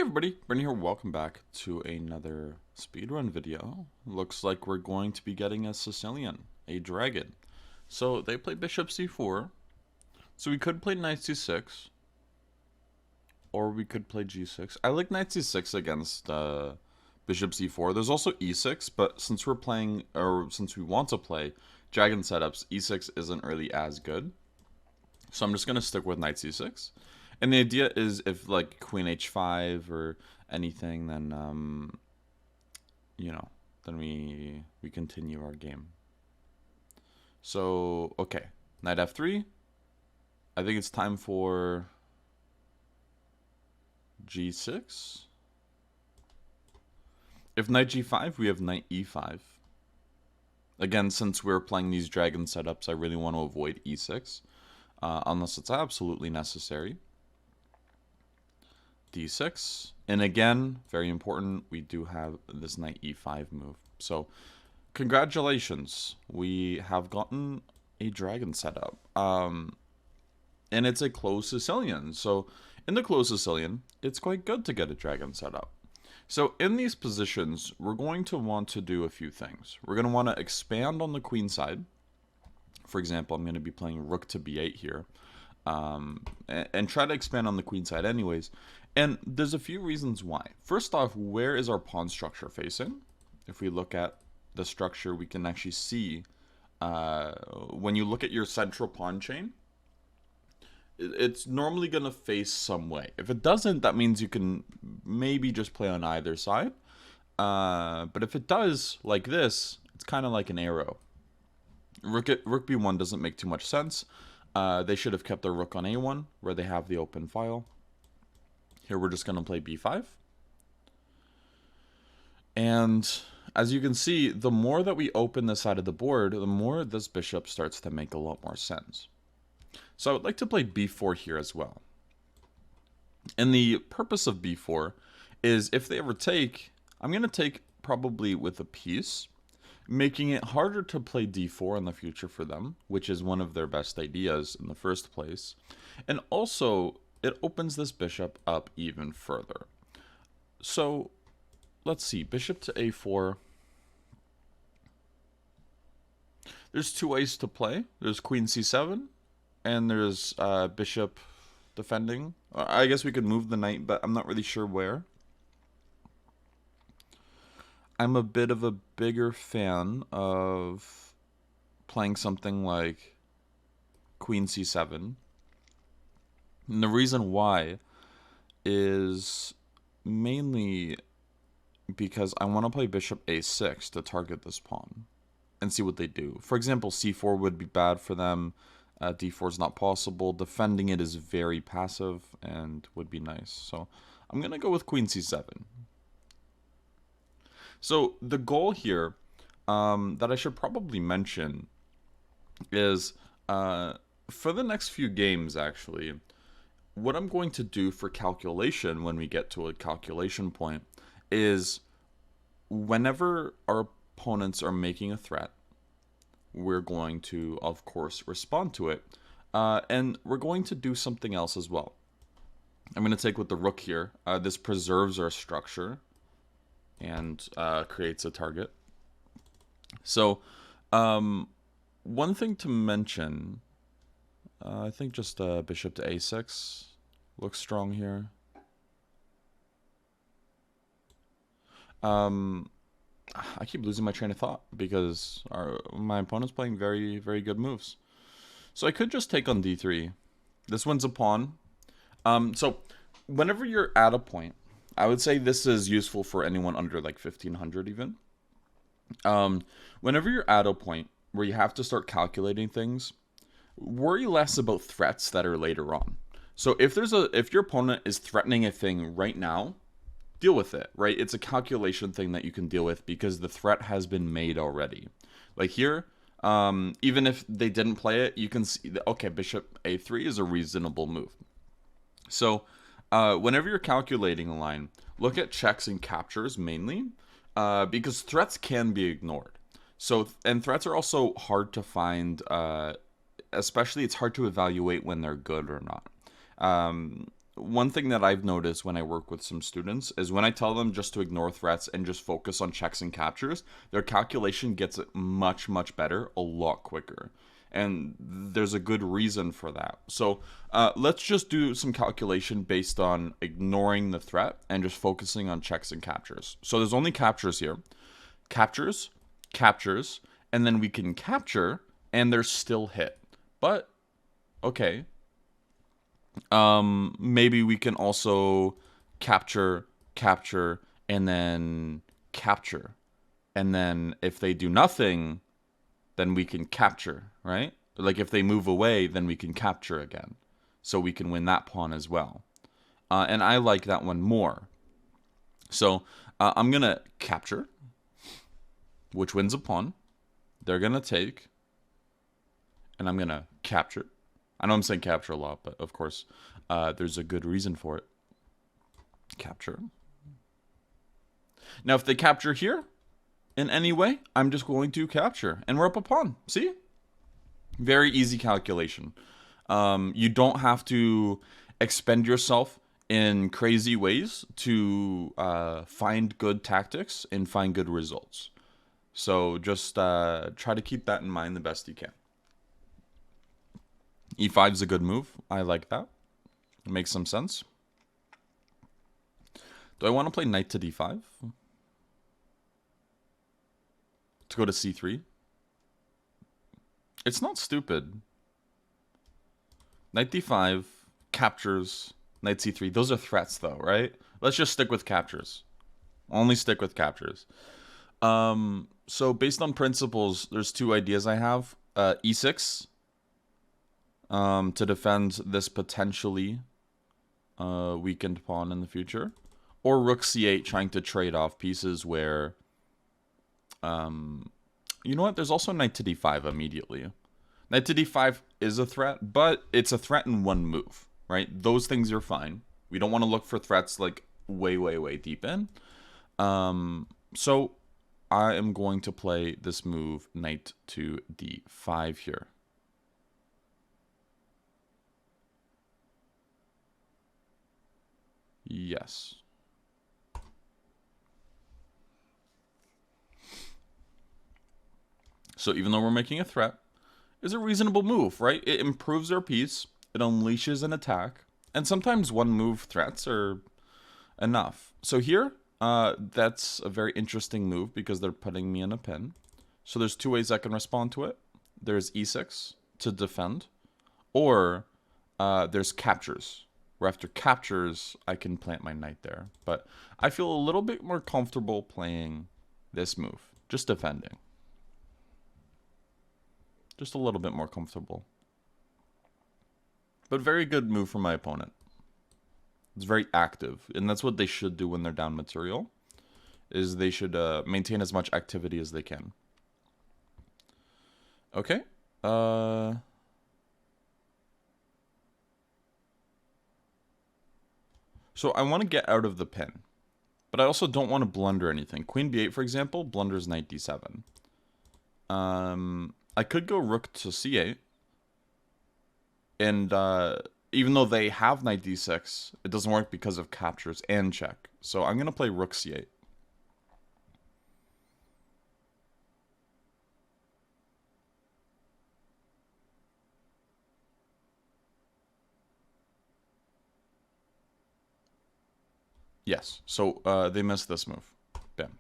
everybody, Bernie here, welcome back to another speedrun video. Looks like we're going to be getting a Sicilian, a dragon. So they play bishop c4, so we could play knight c6, or we could play g6. I like knight c6 against bishop c4. There's also e6, but since we're playing, or since we want to play dragon setups, e6 isn't really as good. So I'm just going to stick with knight c6. And the idea is if like queen h5 or anything, then then we continue our game. So okay, knight f3. I think it's time for g6. If knight g5, we have knight e5. Again, since we're playing these dragon setups, I really want to avoid e6, unless it's absolutely necessary. d6, and again, very important, we do have this knight e5 move. So congratulations, we have gotten a dragon setup, and it's a closed Sicilian. So in the closed Sicilian, it's quite good to get a dragon setup. So in these positions, we're going to want to do a few things. We're going to want to expand on the queen side. For example, I'm going to be playing rook to b8 here, and try to expand on the queen side anyways. And there's a few reasons why. First off, where is our pawn structure facing? If we look at the structure, we can actually see, when you look at your central pawn chain, it's normally going to face some way. If it doesn't, that means you can maybe just play on either side. But if it does, like this, it's kind of like an arrow. Rook b1 doesn't make too much sense. They should have kept their rook on a1, where they have the open file. Here we're just going to play b5. And as you can see, the more that we open this side of the board, the more this bishop starts to make a lot more sense. So I would like to play b4 here as well. And the purpose of b4 is if they ever take, I'm going to take probably with a piece, making it harder to play d4 in the future for them, which is one of their best ideas in the first place. And also, it opens this bishop up even further. So, let's see, bishop to a4. There's two ways to play. There's queen c7, and there's bishop defending. I guess we could move the knight, but I'm not really sure where. I'm a bit of a bigger fan of playing something like queen c7. And the reason why is mainly because I want to play bishop a6 to target this pawn and see what they do. For example, c4 would be bad for them. d4 is not possible. Defending it is very passive and would be nice. So I'm going to go with queen c7. So the goal here that I should probably mention is for the next few games, actually, what I'm going to do for calculation when we get to a calculation point is whenever our opponents are making a threat, we're going to, of course, respond to it. And we're going to do something else as well. I'm going to take with the rook here. This preserves our structure and creates a target. So one thing to mention, I think just bishop to a6 looks strong here. I keep losing my train of thought because my opponent's playing very, very good moves. So I could just take on d3. This one's a pawn. So whenever you're at a point, I would say this is useful for anyone under like 1500 even. Whenever you're at a point where you have to start calculating things, worry less about threats that are later on. So if your opponent is threatening a thing right now, deal with it, right? It's a calculation thing that you can deal with because the threat has been made already. Like here, even if they didn't play it, you can see that, okay, bishop a3 is a reasonable move. So whenever you're calculating a line, look at checks and captures mainly, because threats can be ignored. So, and threats are also hard to find, especially it's hard to evaluate when they're good or not. one thing that I've noticed when I work with some students is when I tell them just to ignore threats and just focus on checks and captures, their calculation gets much, much better a lot quicker. And there's a good reason for that. So let's just do some calculation based on ignoring the threat and just focusing on checks and captures. So there's only captures here. Captures, captures, and then we can capture, and they're still hit. But, okay. Maybe we can also capture, capture, and then capture. And then if they do nothing, then we can capture, right? Like if they move away, then we can capture again. So we can win that pawn as well. And I like that one more. So I'm going to capture, which wins a pawn. They're going to take, and I'm going to capture. I know I'm saying capture a lot, but of course, there's a good reason for it. Capture. Now, if they capture here, in any way, I'm just going to capture, and we're up a pawn. See? Very easy calculation. You don't have to expend yourself in crazy ways to find good tactics and find good results. So just try to keep that in mind the best you can. E5 is a good move. I like that. It makes some sense. Do I want to play knight to d5? To go to c3? It's not stupid. Knight d5, captures, knight c3. Those are threats though, right? Let's just stick with captures. Only stick with captures. So based on principles, there's two ideas I have. E6 to defend this potentially weakened pawn in the future. Or rook c8 trying to trade off pieces where... you know what? There's also knight to d5 immediately. Knight to d5 is a threat, but it's a threat in one move, right? Those things are fine. We don't want to look for threats like way, way, way deep in. So I am going to play this move, knight to d5 here. Yes. So even though we're making a threat, it's a reasonable move, right? It improves our piece, it unleashes an attack, and sometimes one move threats are enough. So here, that's a very interesting move because they're putting me in a pin. So there's two ways I can respond to it. There's e6 to defend, or there's captures, where after captures, I can plant my knight there. But I feel a little bit more comfortable playing this move, just defending. Just a little bit more comfortable. But very good move from my opponent. It's very active, and that's what they should do when they're down material, is they should maintain as much activity as they can. Okay. So I want to get out of the pin, but I also don't want to blunder anything. Queen b8, for example, blunders knight d7. I could go rook to c8, and even though they have knight d6, it doesn't work because of captures and check. So I'm going to play rook c8. Yes, so they missed this move. Bam.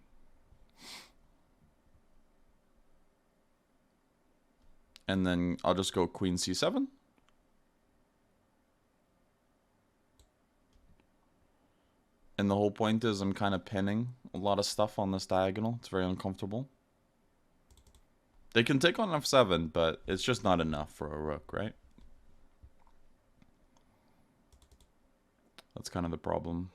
And then I'll just go queen c7. And the whole point is I'm kind of pinning a lot of stuff on this diagonal. It's very uncomfortable. They can take on f7, but it's just not enough for a rook, right? That's kind of the problem.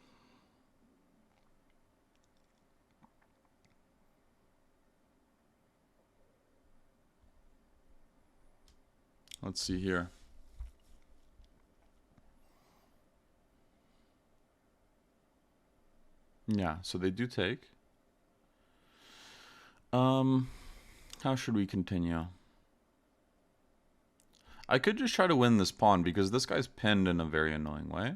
Let's see here. Yeah, so they do take. How should we continue? I could just try to win this pawn because this guy's pinned in a very annoying way.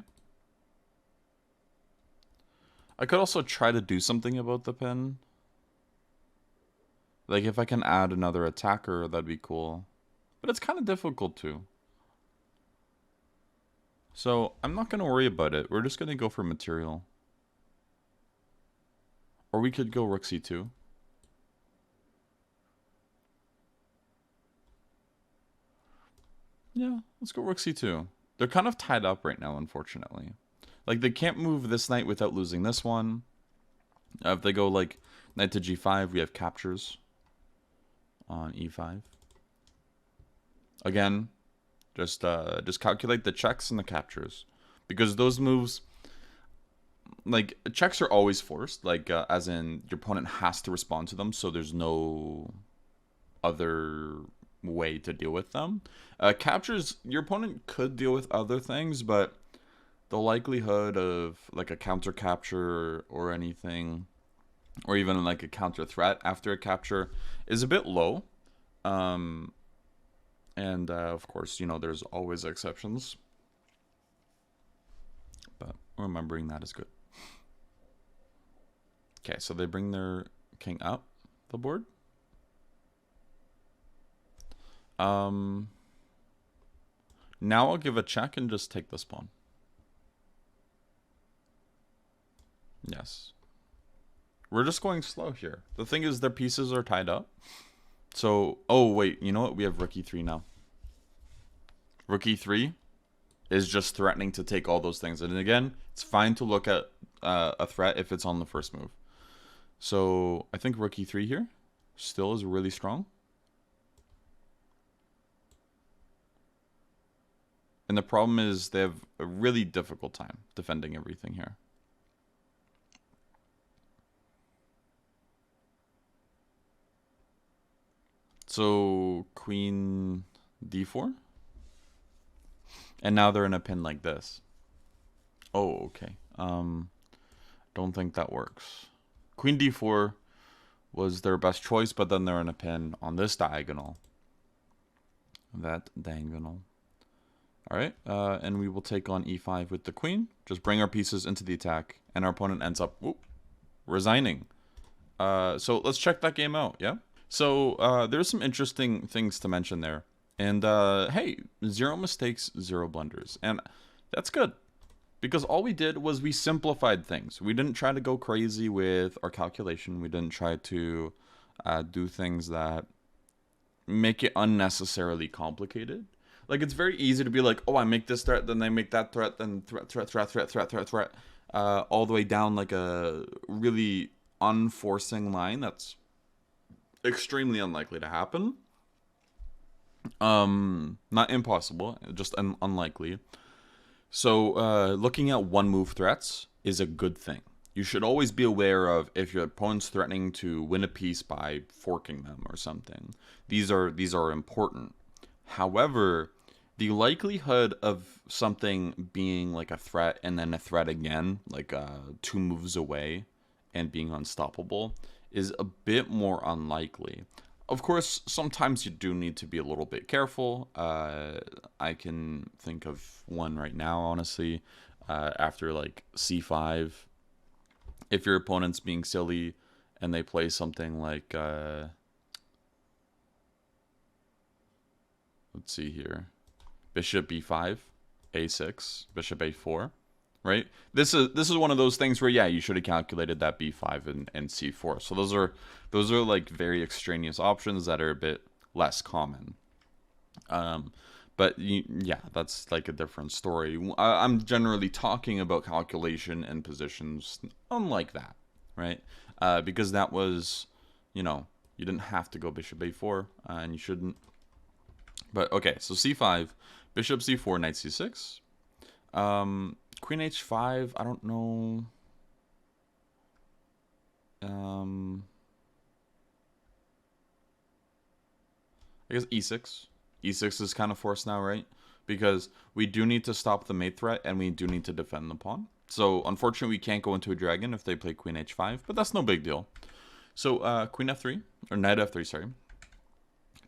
I could also try to do something about the pin. Like, if I can add another attacker, that'd be cool. But it's kind of difficult too. So, I'm not going to worry about it. We're just going to go for material. Or we could go rook c2. Yeah, let's go rook c2. They're kind of tied up right now, unfortunately. Like, they can't move this knight without losing this one. If they go, like, knight to g5, we have captures on e5. Again, just calculate the checks and the captures. Because those moves, like, checks are always forced. Like, as in, your opponent has to respond to them, so there's no other way to deal with them. Captures, your opponent could deal with other things, but the likelihood of like a counter capture or anything, or even like a counter threat after a capture, is a bit low. And of course, you know, there's always exceptions, but remembering that is good. Okay, so they bring their king up the board. Now I'll give a check and just take this pawn. Yes. We're just going slow here. The thing is, their pieces are tied up. So, oh wait, you know what? We have rook e3 now. Rook e3 is just threatening to take all those things. And again, it's fine to look at a threat if it's on the first move. So, I think rook e3 here still is really strong. And the problem is they have a really difficult time defending everything here. So queen d4. And now they're in a pin like this. Oh, okay. Don't think that works. Queen d4 was their best choice, but then they're in a pin on this diagonal. That diagonal. All right, and we will take on e5 with the queen. Just bring our pieces into the attack, and our opponent ends up resigning. So let's check that game out, yeah? So there's some interesting things to mention there. And hey, 0 mistakes, 0 blunders. And that's good. Because all we did was we simplified things. We didn't try to go crazy with our calculation. We didn't try to do things that make it unnecessarily complicated. Like, it's very easy to be like, oh, I make this threat, then they make that threat, then threat, all the way down like a really unforcing line that's extremely unlikely to happen. Not impossible, just unlikely. So, looking at one move threats is a good thing. You should always be aware of if your opponent's threatening to win a piece by forking them or something. These are important. However, the likelihood of something being like a threat and then a threat again, like 2 moves away and being unstoppable, is a bit more unlikely. Of course, sometimes you do need to be a little bit careful. I can think of one right now, honestly, after like c5. If your opponent's being silly and they play something like, let's see here, bishop b5, a6, bishop a4, right? This is one of those things where, yeah, you should have calculated that b5 and c4. So those are like very extraneous options that are a bit less common. But yeah, that's like a different story. I'm generally talking about calculation and positions unlike that, right? Because that was, you know, you didn't have to go bishop a4, and you shouldn't. But okay, so c5, bishop c4, knight c6. Queen h5, I don't know. I guess e6. E6 is kind of forced now, right? Because we do need to stop the mate threat, and we do need to defend the pawn. So, unfortunately, we can't go into a dragon if they play queen h5, but that's no big deal. So, queen f3, or knight f3, sorry.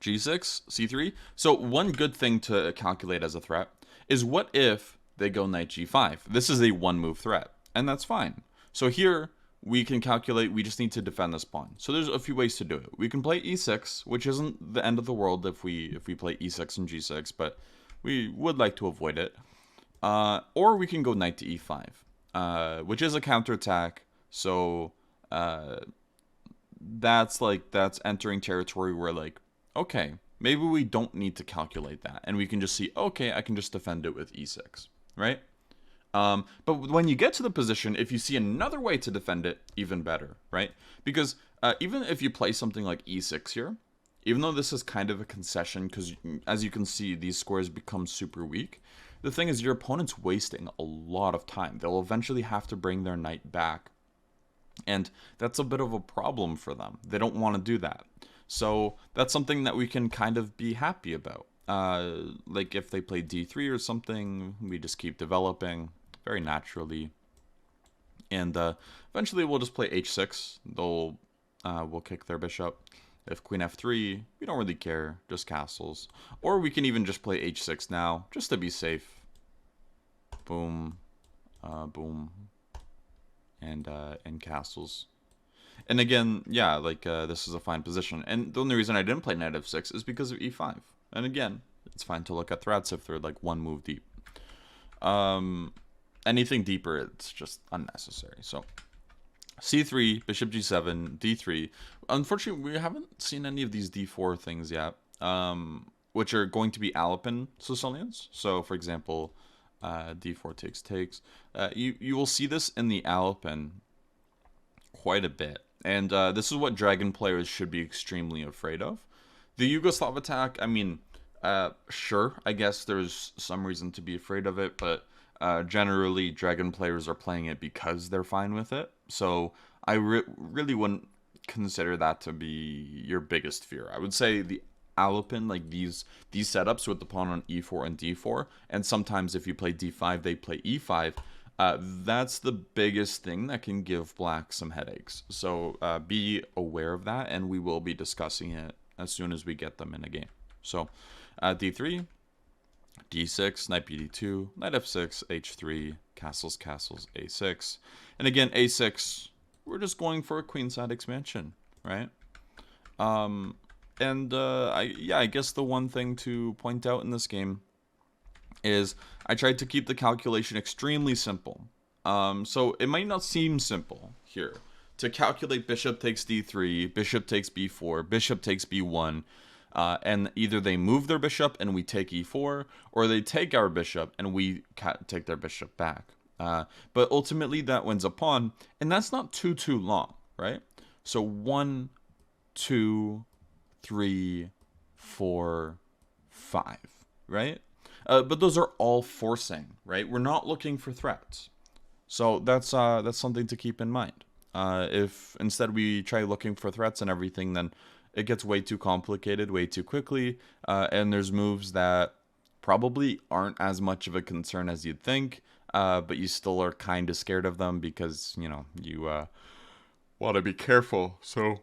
g6, c3. So, one good thing to calculate as a threat is what if they go knight g5? This is a one-move threat, and that's fine. So here we can calculate, we just need to defend this pawn. So there's a few ways to do it. We can play e6, which isn't the end of the world if we play e6 and g6, but we would like to avoid it. Or we can go knight to e5, which is a counterattack. So that's entering territory where, like, okay, maybe we don't need to calculate that, and we can just see, okay, I can just defend it with e6, right? But when you get to the position, if you see another way to defend it, even better, right? Because even if you play something like e6 here, even though this is kind of a concession, because as you can see, these squares become super weak, the thing is your opponent's wasting a lot of time. They'll eventually have to bring their knight back, and that's a bit of a problem for them. They don't want to do that. So that's something that we can kind of be happy about. Like if they play d3 or something, we just keep developing very naturally, and eventually we'll just play h6. We'll kick their bishop. If queen f3, we don't really care, just castles. Or we can even just play h6 now, just to be safe. Boom, boom, and castles. And again, yeah, like this is a fine position. And the only reason I didn't play knight f6 is because of e5. And again, it's fine to look at threats if they're like one move deep. Anything deeper, it's just unnecessary. So c3, bishop g7, d3. Unfortunately, we haven't seen any of these d4 things yet, which are going to be Alpin Sicilians. So, for example, d4 takes. You will see this in the Alpin quite a bit. And this is what Dragon players should be extremely afraid of. The Yugoslav attack, I mean, sure, I guess there's some reason to be afraid of it, but generally Dragon players are playing it because they're fine with it. So I really wouldn't consider that to be your biggest fear. I would say the Alpin, like these setups with the pawn on e4 and d4, and sometimes if you play d5, they play e5, that's the biggest thing that can give black some headaches. So be aware of that, and we will be discussing it as soon as we get them in a game. So d3, d6, knight bd2, knight f6, h3, castles, a6. And again, a6, we're just going for a queenside expansion, right? I guess the one thing to point out in this game is I tried to keep the calculation extremely simple. So it might not seem simple here to calculate bishop takes d3, bishop takes b4, bishop takes b1, and either they move their bishop and we take e4, or they take our bishop and we take their bishop back. But ultimately that wins a pawn, and that's not too long, right? So 1, 2, 3, 4, 5, right? But those are all forcing, right? We're not looking for threats. So that's something to keep in mind. If instead we try looking for threats and everything, then it gets way too complicated way too quickly, and there's moves that probably aren't as much of a concern as you'd think, but you still are kind of scared of them because, you know, you want to be careful. So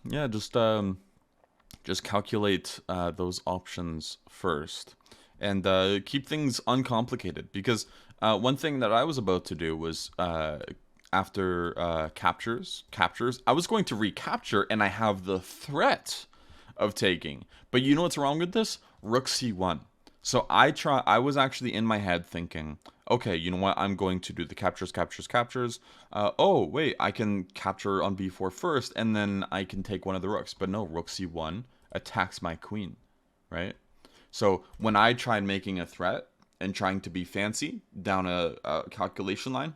yeah, just calculate those options first, and keep things uncomplicated, because one thing that I was about to do was after captures, I was going to recapture, and I have the threat of taking. But you know what's wrong with this? Rook c1. So I was actually in my head thinking, okay, you know what? I'm going to do the captures. Oh, wait, I can capture on b4 first, and then I can take one of the rooks. But no, rook c1 attacks my queen, right? So when I tried making a threat and trying to be fancy down a calculation line,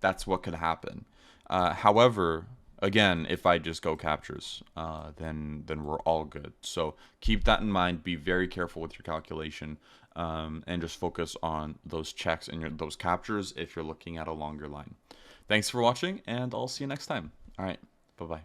that's what could happen. However, again, if I just go captures, then we're all good. So keep that in mind. Be very careful with your calculation, and just focus on those checks and those captures if you're looking at a longer line. Thanks for watching, and I'll see you next time. All right, bye-bye.